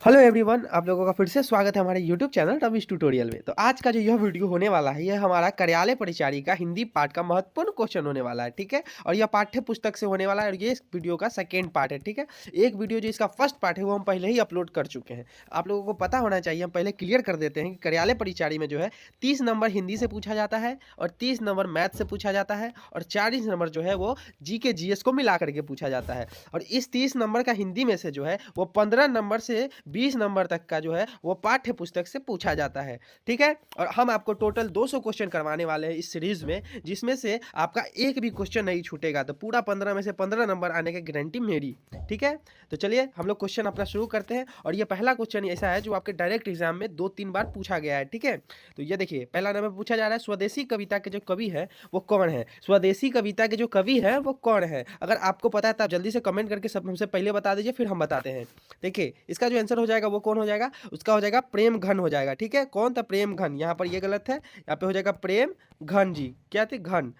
Hello everyone, आप लोगों का फिर से स्वागत है हमारे यूट्यूब चैनल रविश ट्यूटोरियल में। तो आज का जो यह वीडियो होने वाला है, यह हमारा कार्यालय परिचारी का हिंदी पार्ट का महत्वपूर्ण क्वेश्चन होने वाला है, ठीक है। और यह पाठ्य पुस्तक से होने वाला है और ये इस वीडियो का सेकेंड पार्ट है, ठीक है। एक वीडियो जो इसका फर्स्ट पार्ट है वो हम पहले ही अपलोड कर चुके हैं। आप लोगों को पता होना चाहिए, हम पहले क्लियर कर देते हैं कि कार्यालय परिचारी में जो है 30 नंबर हिंदी से पूछा जाता है और 30 नंबर मैथ से पूछा जाता है और 40 नंबर जो है वो GK GS को मिला करके पूछा जाता है। और इस 30 नंबर का हिंदी में से जो है वो 15 नंबर से 20 नंबर तक का जो है वो पाठ्य पुस्तक से पूछा जाता है, ठीक है। और हम आपको टोटल 200 क्वेश्चन करवाने वाले हैं इस सीरीज में, जिसमें से आपका एक भी क्वेश्चन नहीं छूटेगा। तो पूरा 15 में से 15 नंबर आने की गारंटी मेरी, ठीक है। तो चलिए हम लोग क्वेश्चन अपना शुरू करते हैं। और ये पहला क्वेश्चन ऐसा है जो आपके डायरेक्ट एग्जाम में 2-3 बार पूछा गया है, ठीक है। तो ये देखिए, पहला नंबर पूछा जा रहा है, स्वदेशी कविता के जो कवि है वो कौन है। स्वदेशी कविता के जो कवि है वो कौन है। अगर आपको पता है तो आप जल्दी से कमेंट करके सब हमसे पहले बता दीजिए, फिर हम बताते हैं। देखिए, इसका जो आंसर हो जाएगा वो कौन हो जाएगा, उसका हो जाएगा प्रेम घन हो जाएगा, ठीक है। कौन था, प्रेम घन। यहाँ पर ये गलत है, यहाँ पे हो जाएगा प्रेम घन जी। क्या थे, घन,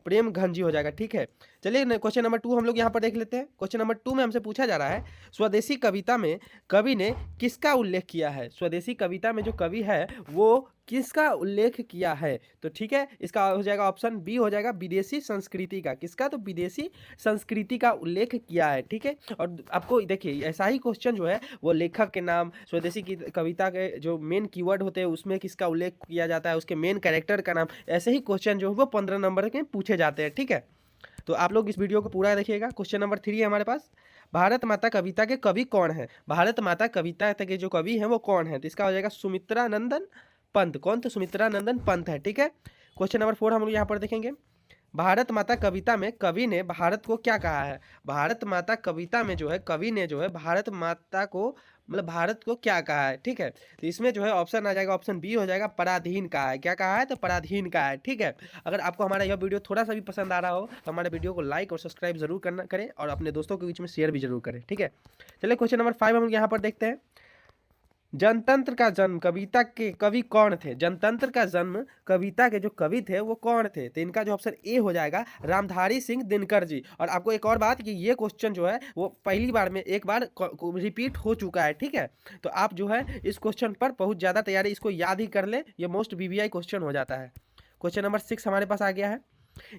प्रेम घन जी हो जाएगा, ठीक है। चलिए क्वेश्चन नंबर 2 हम लोग यहाँ पर देख लेते हैं। क्वेश्चन नंबर 2 में हमसे पूछा जा रहा है, स्वदेशी कविता में कवि ने किसका उल्लेख किया है। स्वदेशी कविता में जो कवि है वो किसका उल्लेख किया है। तो ठीक है, इसका हो जाएगा ऑप्शन बी हो जाएगा विदेशी संस्कृति का। किसका, तो विदेशी संस्कृति का उल्लेख किया है, ठीक है। और आपको देखिए, ऐसा ही क्वेश्चन जो है वो लेखक के नाम, स्वदेशी की कविता के जो मेन कीवर्ड होते हैं उसमें किसका उल्लेख किया जाता है, उसके मेन कैरेक्टर का नाम, ऐसे ही क्वेश्चन जो है वो 15 नंबर के पूछे जाते हैं, ठीक है। तो आप लोग इस वीडियो को पूरा देखिएगा। क्वेश्चन नंबर 3 है हमारे पास, भारत माता कविता के कवि कौन है। भारत माता कविता के जो कवि हैं वो कौन है। तो इसका हो जाएगा सुमित्रा नंदन पंत। कौन, तो सुमित्रा नंदन पंत है, ठीक है। क्वेश्चन नंबर 4 हम लोग यहाँ पर देखेंगे, भारत माता कविता में कवि ने भारत को क्या कहा है। भारत माता कविता में जो है कवि ने जो है भारत माता को, मतलब भारत को क्या कहा है, ठीक है। तो इसमें जो है ऑप्शन आ जाएगा, ऑप्शन बी हो जाएगा पराधीन कहा है। क्या कहा है, तो पराधीन कहा है, ठीक है। अगर आपको हमारा यह वीडियो थोड़ा सा भी पसंद आ रहा हो तो हमारे वीडियो को लाइक और सब्सक्राइब जरूर करना करें और अपने दोस्तों के बीच में शेयर भी जरूर करें, ठीक है। चलिए क्वेश्चन नंबर 5 हम यहाँ पर देखते हैं, जनतंत्र का जन्म कविता के कवि कौन थे। जनतंत्र का जन्म कविता के जो कवि थे वो कौन थे। तो इनका जो ऑप्शन ए हो जाएगा रामधारी सिंह दिनकर जी। और आपको एक और बात कि ये क्वेश्चन जो है वो पहली बार में एक बार रिपीट हो चुका है, ठीक है। तो आप जो है इस क्वेश्चन पर बहुत ज़्यादा तैयारी, इसको याद ही कर ले, ये मोस्ट VVI क्वेश्चन हो जाता है। क्वेश्चन नंबर 6 हमारे पास आ गया है।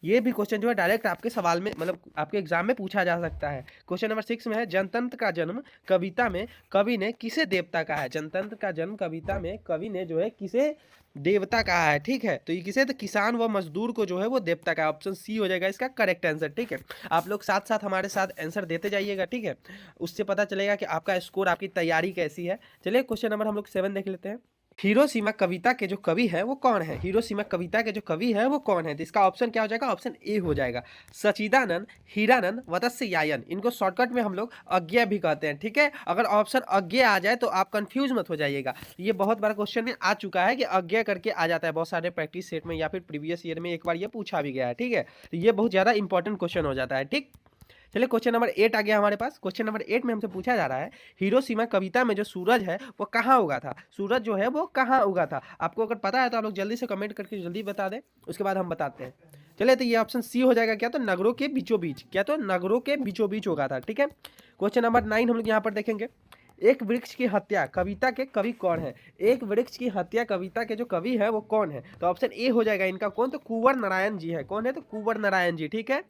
ये भी क्वेश्चन जो है डायरेक्ट आपके सवाल में, मतलब आपके एग्जाम में पूछा जा सकता है। क्वेश्चन नंबर 6 में है, जनतंत्र का जन्म कविता में कवि ने किसे देवता कहा है। जनतंत्र का जन्म कविता में कवि ने जो है किसे देवता कहा है, ठीक है। तो ये किसे, तो किसान व मजदूर को जो है वो देवता का, ऑप्शन सी हो जाएगा इसका करेक्ट आंसर, ठीक है। आप लोग साथ साथ हमारे साथ आंसर देते जाइएगा, ठीक है। उससे पता चलेगा कि आपका स्कोर, आपकी तैयारी कैसी है। चलिए क्वेश्चन नंबर हम लोग 7 देख लेते हैं, हिरोशिमा कविता के जो कवि है वो कौन है। हिरोशिमा कविता के जो कवि है वो कौन है। तो इसका ऑप्शन क्या हो जाएगा, ऑप्शन ए हो जाएगा सचिदानंद हीरानंद वत्स्यायन। इनको शॉर्टकट में हम लोग अज्ञा भी कहते हैं, ठीक है। अगर ऑप्शन अज्ञा आ जाए तो आप कंफ्यूज मत हो जाइएगा। ये बहुत बार क्वेश्चन में आ चुका है कि अज्ञा करके आ जाता है बहुत सारे प्रैक्टिस सेट में, या फिर प्रीवियस ईयर में एक बार ये पूछा भी गया है, ठीक है। तो ये बहुत ज़्यादा इंपॉर्टेंट क्वेश्चन हो जाता है, ठीक। चलिए क्वेश्चन नंबर 8 आ गया हमारे पास। क्वेश्चन नंबर 8 में हमसे पूछा जा रहा है, हिरोशिमा कविता में जो सूरज है वो कहाँ उगा था। सूरज जो है वो कहाँ उगा था। आपको अगर पता है तो आप लोग जल्दी से कमेंट करके जल्दी बता दें, उसके बाद हम बताते हैं। चलिए, तो ये ऑप्शन सी हो जाएगा, क्या, तो नगरों के बीचों बीच। क्या, तो नगरों के बीचों बीच होगा था, ठीक है। क्वेश्चन नंबर 9 हम लोग यहाँ पर देखेंगे, एक वृक्ष की हत्या कविता के कवि कौन है। एक वृक्ष की हत्या कविता के जो कवि है वो कौन है। तो ऑप्शन ए हो जाएगा इनका, कौन, तो कुंवर नारायण जी है। कौन है, तो कुंवर नारायण जी, ठीक है।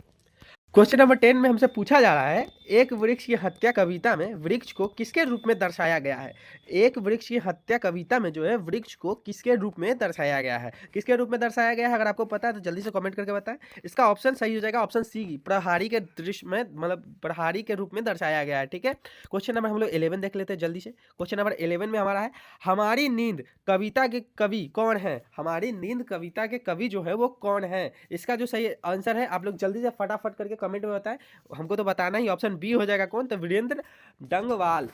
क्वेश्चन नंबर 10 में हमसे पूछा जा रहा है, एक वृक्ष की हत्या कविता में वृक्ष को किसके रूप में दर्शाया गया है। एक वृक्ष की हत्या कविता में जो है वृक्ष को किसके रूप में दर्शाया गया है। किसके रूप में दर्शाया गया है, अगर आपको पता है तो जल्दी से कमेंट करके बताएं। इसका ऑप्शन सही हो जाएगा ऑप्शन सी, प्रहारी के दृश्य में, मतलब प्रहारी के रूप में दर्शाया गया है, ठीक है। क्वेश्चन नंबर हम लोग 11 देख लेते हैं जल्दी से। क्वेश्चन नंबर 11 में हमारा है, हमारी नींद कविता के कवि कौन है। हमारी नींद कविता के कवि जो है वो कौन है। इसका जो सही आंसर है आप लोग जल्दी से फटाफट करके कमेंट में बताएं, हमको तो बताना ही। ऑप्शन बी हो जाएगा, कौन, तो वीरेंद्र डंगवाल।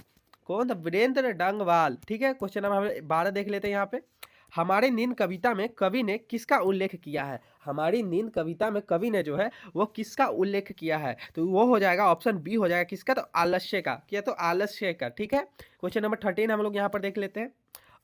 कौन, तो वीरेंद्र डंगवाल, ठीक है। क्वेश्चन नंबर हम 12 देख लेते हैं यहाँ पे, हमारी नींद कविता में कवि ने किसका उल्लेख किया है। हमारी नींद कविता में कवि ने जो है वो किसका उल्लेख किया है। तो वो हो जाएगा ऑप्शन बी हो जाएगा, किसका, तो आलस्य का। क्या, तो आलस्य का, ठीक है। क्वेश्चन नंबर 13 हम लोग यहाँ पर देख लेते हैं,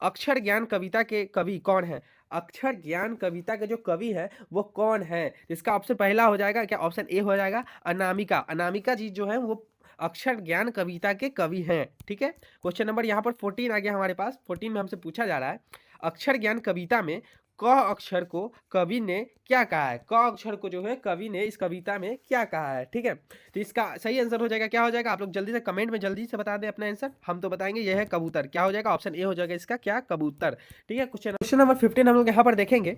अक्षर ज्ञान कविता के कवि कौन है। अक्षर ज्ञान कविता के जो कवि है वो कौन है। इसका ऑप्शन पहला हो जाएगा, क्या, ऑप्शन ए हो जाएगा अनामिका। अनामिका जी जो है वो अक्षर ज्ञान कविता के कवि हैं। ठीक है, क्वेश्चन नंबर यहाँ पर 14 आ गया हमारे पास। 14 में हमसे पूछा जा रहा है अक्षर ज्ञान कविता में क अक्षर को कवि ने क्या कहा है। क अक्षर को जो है कवि ने इस कविता में क्या कहा है। ठीक है, तो इसका सही आंसर हो जाएगा, क्या हो जाएगा, आप लोग जल्दी से कमेंट में जल्दी से बता दें अपना आंसर। हम तो बताएंगे यह है कबूतर। क्या हो जाएगा, ऑप्शन ए हो जाएगा इसका, क्या, कबूतर। ठीक है, क्वेश्चन नंबर 15 हम लोग यहाँ पर देखेंगे।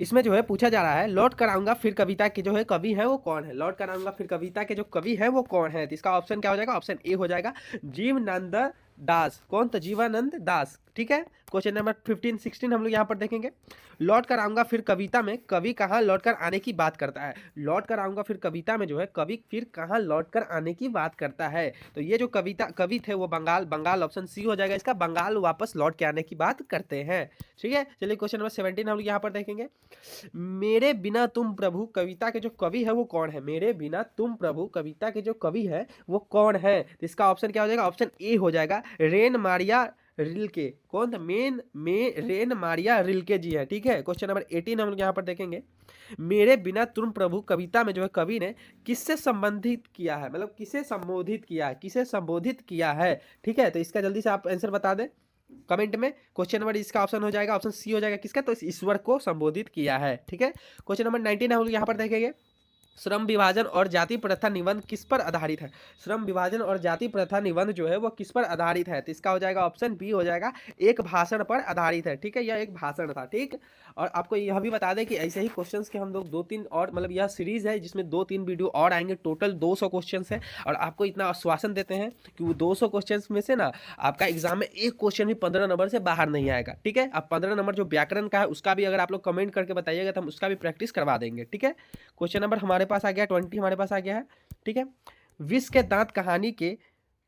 इसमें जो है पूछा जा रहा है लौट कर आऊंगा फिर कविता के जो है कवि है वो कौन है। लौट कर आऊंगा फिर कविता के जो कवि है वो कौन है, तो इसका ऑप्शन क्या हो जाएगा, ऑप्शन ए हो जाएगा जीवनंद दास। कौन, तो जीवानंद दास। ठीक है, क्वेश्चन नंबर 15 16 हम लोग यहाँ पर देखेंगे। लौट कर आऊंगा फिर कविता में कवि कहाँ लौट कर आने की बात करता है। लौट कर आऊंगा फिर कविता में जो है कवि फिर कहाँ लौट कर आने की बात करता है। तो ये जो कवि थे वो बंगाल ऑप्शन सी हो जाएगा इसका, बंगाल वापस लौट के आने की बात करते हैं। ठीक है, चलिए क्वेश्चन नंबर 17 हम लोग यहाँ पर देखेंगे। मेरे बिना तुम प्रभु कविता के जो कवि है वो कौन है। मेरे बिना तुम प्रभु कविता के जो कवि है वो कौन है, तो इसका ऑप्शन क्या हो जाएगा, ऑप्शन ए हो जाएगा रेन मारिया रिल्के। कौन था, रेन मारिया रिल्के जी है। ठीक है, क्वेश्चन नंबर 18 हम लोग यहाँ पर देखेंगे। मेरे बिना तुम प्रभु कविता में जो है कवि ने किससे संबंधित किया है, मतलब किसे संबोधित किया है, किसे संबोधित किया है। ठीक है, तो इसका जल्दी से आप आंसर बता दें कमेंट में। क्वेश्चन नंबर इसका ऑप्शन हो जाएगा, ऑप्शन सी हो जाएगा किसका, तो ईश्वर को संबोधित किया है। ठीक है, क्वेश्चन नंबर 19 हम लोग यहाँ पर देखेंगे। श्रम विभाजन और जाति प्रथा निबंध किस पर आधारित है। श्रम विभाजन और जाति प्रथा निबंध जो है वो किस पर आधारित है, तो इसका हो जाएगा ऑप्शन बी हो जाएगा एक भाषण पर आधारित है। ठीक है, यह एक भाषण था। ठीक, और आपको यह भी बता दें कि ऐसे ही क्वेश्चंस के हम लोग 2-3 और, मतलब यह सीरीज है जिसमें 2-3 वीडियो और आएंगे। टोटल 200 क्वेश्चंस है और आपको इतना आश्वासन देते हैं कि वो 200 क्वेश्चंस में से ना आपका एग्जाम में एक क्वेश्चन भी 15 नंबर से बाहर नहीं आएगा। ठीक है, अब 15 नंबर जो व्याकरण का है उसका भी अगर आप लोग कमेंट करके बताइएगा तो हम उसका भी प्रैक्टिस करवा देंगे। ठीक है, क्वेश्चन नंबर हमारे पास आ गया 20 हमारे पास आ गया है। ठीक है, विष के दांत कहानी के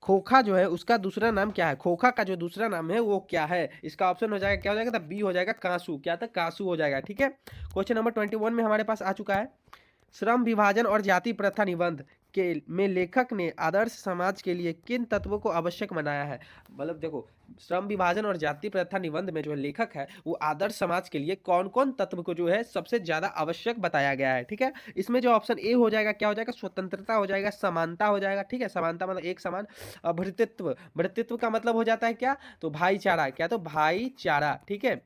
खोखा जो है उसका दूसरा नाम क्या है। खोखा का जो दूसरा नाम है वो क्या है, इसका ऑप्शन हो जाएगा, क्या हो जाएगा, बी हो जाएगा कांसू। क्या था, कांसू हो जाएगा। ठीक है, क्वेश्चन नंबर 21 में हमारे पास आ चुका है। श्रम विभाजन और जाति प्रथा निबंध के में लेखक ने आदर्श समाज के लिए किन तत्वों को आवश्यक बनाया है। मतलब देखो, श्रम विभाजन और जाति प्रथा निबंध में जो लेखक है वो आदर्श समाज के लिए कौन कौन तत्व को जो है सबसे ज्यादा आवश्यक बताया गया है। ठीक है, इसमें जो ऑप्शन ए हो जाएगा, क्या हो जाएगा, स्वतंत्रता हो जाएगा, समानता हो जाएगा। ठीक है, समानता मतलब एक समान, भ्रातृत्व, भ्रातृत्व का मतलब हो जाता है क्या, तो भाईचारा। क्या, तो भाईचारा। ठीक है,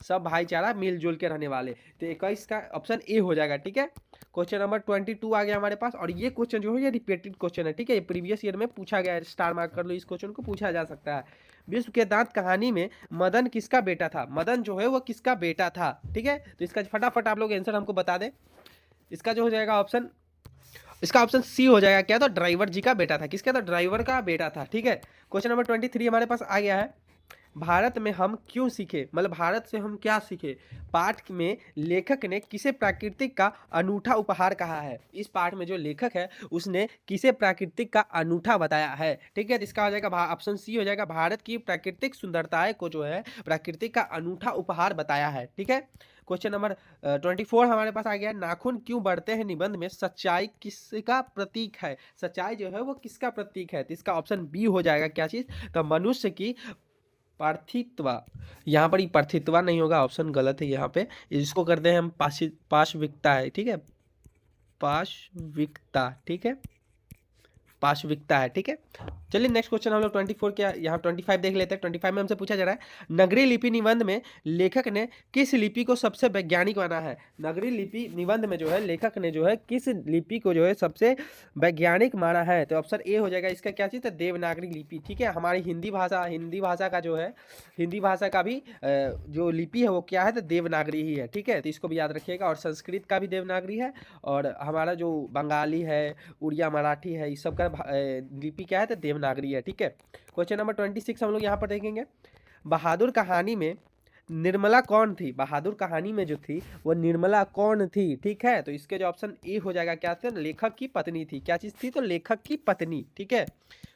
सब भाईचारा मिलजुल के रहने वाले, तो 21 का ऑप्शन ए हो जाएगा। ठीक है, क्वेश्चन नंबर 22 आ गया हमारे पास और ये क्वेश्चन जो है ये रिपीटेड क्वेश्चन है। ठीक है, ये प्रीवियस ईयर में पूछा गया है, स्टार मार्क कर लो, इस क्वेश्चन को पूछा जा सकता है। विश्व के दांत कहानी में मदन किसका बेटा था। मदन जो है वो किसका बेटा था। ठीक है, तो इसका फटाफट आप लोग आंसर हमको बता दें। इसका जो हो जाएगा ऑप्शन, इसका ऑप्शन सी हो जाएगा, क्या, तो ड्राइवर जी का बेटा था। किसका, तो ड्राइवर का बेटा था। ठीक है, क्वेश्चन नंबर 23 हमारे पास आ गया है। भारत में हम क्यों सीखे, मतलब भारत से हम क्या सीखे। पाठ में लेखक ने किसे प्राकृतिक का अनूठा उपहार कहा है। इस पाठ में जो लेखक है उसने किसे प्राकृतिक का अनूठा बताया है। ठीक है, तो इसका हो जाएगा ऑप्शन सी हो जाएगा, भारत की प्राकृतिक सुंदरताएं को जो है प्राकृतिक का अनूठा उपहार बताया है। ठीक है, क्वेश्चन नंबर 24 हमारे पास आ गया। नाखून क्यों बढ़ते हैं निबंध में सच्चाई किसका प्रतीक है। सच्चाई जो है वो किसका प्रतीक है, तो इसका ऑप्शन बी हो जाएगा, क्या चीज, तो मनुष्य की पार्थित्व। यहाँ पर ही पार्थित्व नहीं होगा, ऑप्शन गलत है यहाँ पे, इसको करते हैं हम पाशविकता है। ठीक है, पाशविकता। ठीक है, पाशविकता है। ठीक है, चलिए नेक्स्ट क्वेश्चन हम लोग 24 के यहाँ 25 देख लेते हैं। 25 में हमसे पूछा जा रहा है नगरीय लिपि निबंध में लेखक ने किस लिपि को सबसे वैज्ञानिक माना है। नगरीय लिपि निबंध में जो है लेखक ने जो है किस लिपि को जो है सबसे वैज्ञानिक माना है, तो ऑप्शन ए हो जाएगा इसका, क्या चीज़ है, देवनागरी लिपि। ठीक है, हमारी हिंदी भाषा का जो है हिंदी भाषा का भी जो लिपि है वो क्या है, तो देवनागरी ही है। ठीक है, तो इसको भी याद रखिएगा, और संस्कृत का भी देवनागरी है, और हमारा जो बंगाली है, उड़िया, मराठी है, इस सब का लिपि क्या है, तो देवनागरी है। ठीक है, क्वेश्चन नंबर 26 हम लोग यहाँ पर देखेंगे। बहादुर कहानी में निर्मला कौन थी। बहादुर कहानी में जो थी वो निर्मला कौन थी। ठीक है, तो इसके जो ऑप्शन ए हो जाएगा, क्या था, लेखक की पत्नी थी। क्या चीज़ थी, तो लेखक की पत्नी। ठीक है,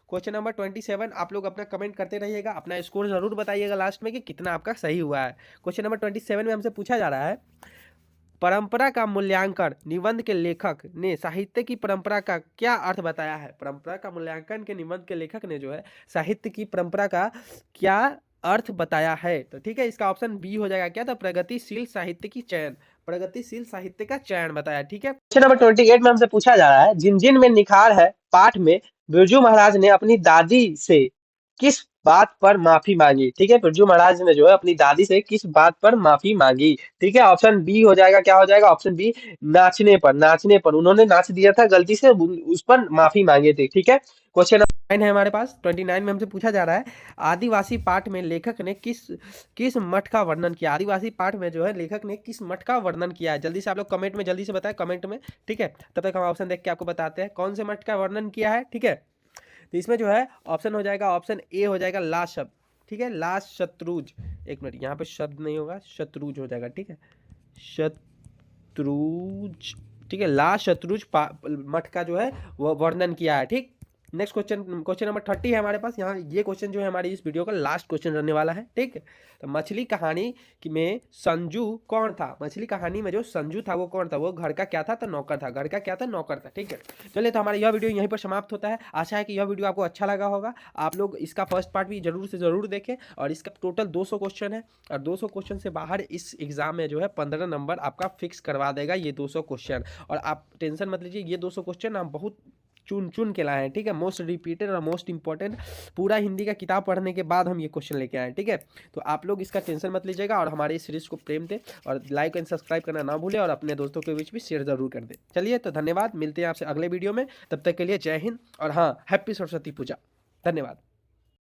क्वेश्चन नंबर 27 आप लोग अपना कमेंट करते रहिएगा, अपना स्कोर जरूर बताइएगा लास्ट में कि कितना आपका सही हुआ है। क्वेश्चन नंबर 27 में हमसे पूछा जा रहा है परंपरा का मूल्यांकन निबंध के लेखक ने साहित्य की परंपरा का क्या अर्थ बताया है। परंपरा का मूल्यांकन के निबंध के लेखक ने जो है साहित्य की परंपरा का क्या अर्थ बताया है, तो ठीक है, इसका ऑप्शन बी हो जाएगा, क्या, तो प्रगतिशील साहित्य की चयन, प्रगतिशील साहित्य का चयन बताया। ठीक है, क्वेश्चन नंबर 28 में हमसे पूछा जा रहा है जिन जिन में निखार है पाठ में बिरजू महाराज ने अपनी दादी से किस बात पर माफी मांगी? ठीक है, बिरजू महाराज ने जो है अपनी दादी से किस बात पर माफी मांगी? ठीक है, ऑप्शन बी हो जाएगा, क्या हो जाएगा? ऑप्शन बी, नाचने पर उन्होंने नाच दिया था गलती से, उस पर माफी मांगे थे। ठीक है, क्वेश्चन नंबर 9 है हमारे पास, 29 में हमसे पूछा जा रहा है, आदिवासी पाठ में लेखक ने किस किस मठ का वर्णन किया? आदिवासी पाठ में जो है लेखक ने किस मठ का वर्णन किया है? जल्दी से आप लोग कमेंट में जल्दी से बताएं, कमेंट में। ठीक है, तब तक हम ऑप्शन देख के आपको बताते हैं कौन से मठ का वर्णन किया है। ठीक है, तो इसमें जो है ऑप्शन हो जाएगा, ऑप्शन ए हो जाएगा ला शब्द। ठीक है, ला शत्रुज, एक मिनट, यहाँ पे शब्द नहीं होगा, शत्रुज हो जाएगा। ठीक है, शत्रुज। ठीक है, ला शत्रुज मठ का जो है वो वर्णन किया है। ठीक, नेक्स्ट क्वेश्चन, क्वेश्चन नंबर 30 है हमारे पास। यहाँ ये क्वेश्चन जो है हमारी इस वीडियो का लास्ट क्वेश्चन रहने वाला है। ठीक, तो मछली कहानी में संजू कौन था? मछली कहानी में जो संजू था वो कौन था? वो घर का क्या था? तो नौकर था। घर का क्या था? नौकर था। ठीक है, चलिए, तो हमारा यह वीडियो यहीं पर समाप्त होता है। आशा है कि यह वीडियो आपको अच्छा लगा होगा। आप लोग इसका फर्स्ट पार्ट भी जरूर से जरूर देखें, और इसका टोटल 200 क्वेश्चन है, और 200 क्वेश्चन से बाहर इस एग्जाम में जो है 15 नंबर आपका फिक्स करवा देगा ये 200 क्वेश्चन। और आप टेंशन मत लीजिए, ये 200 क्वेश्चन हम बहुत चुन चुन के लाए हैं। ठीक है, मोस्ट रिपीटेड और मोस्ट इंपॉर्टेंट, पूरा हिंदी का किताब पढ़ने के बाद हम ये क्वेश्चन लेके आए हैं। ठीक है, तो आप लोग इसका टेंशन मत लीजिएगा, और हमारे इस सीरीज को प्रेम दें, और लाइक एंड सब्सक्राइब करना ना भूलें, और अपने दोस्तों के बीच भी शेयर जरूर कर दें। चलिए, तो धन्यवाद, मिलते हैं आपसे अगले वीडियो में, तब तक के लिए जय हिंद, और हाँ, हैप्पी सरस्वती पूजा। धन्यवाद।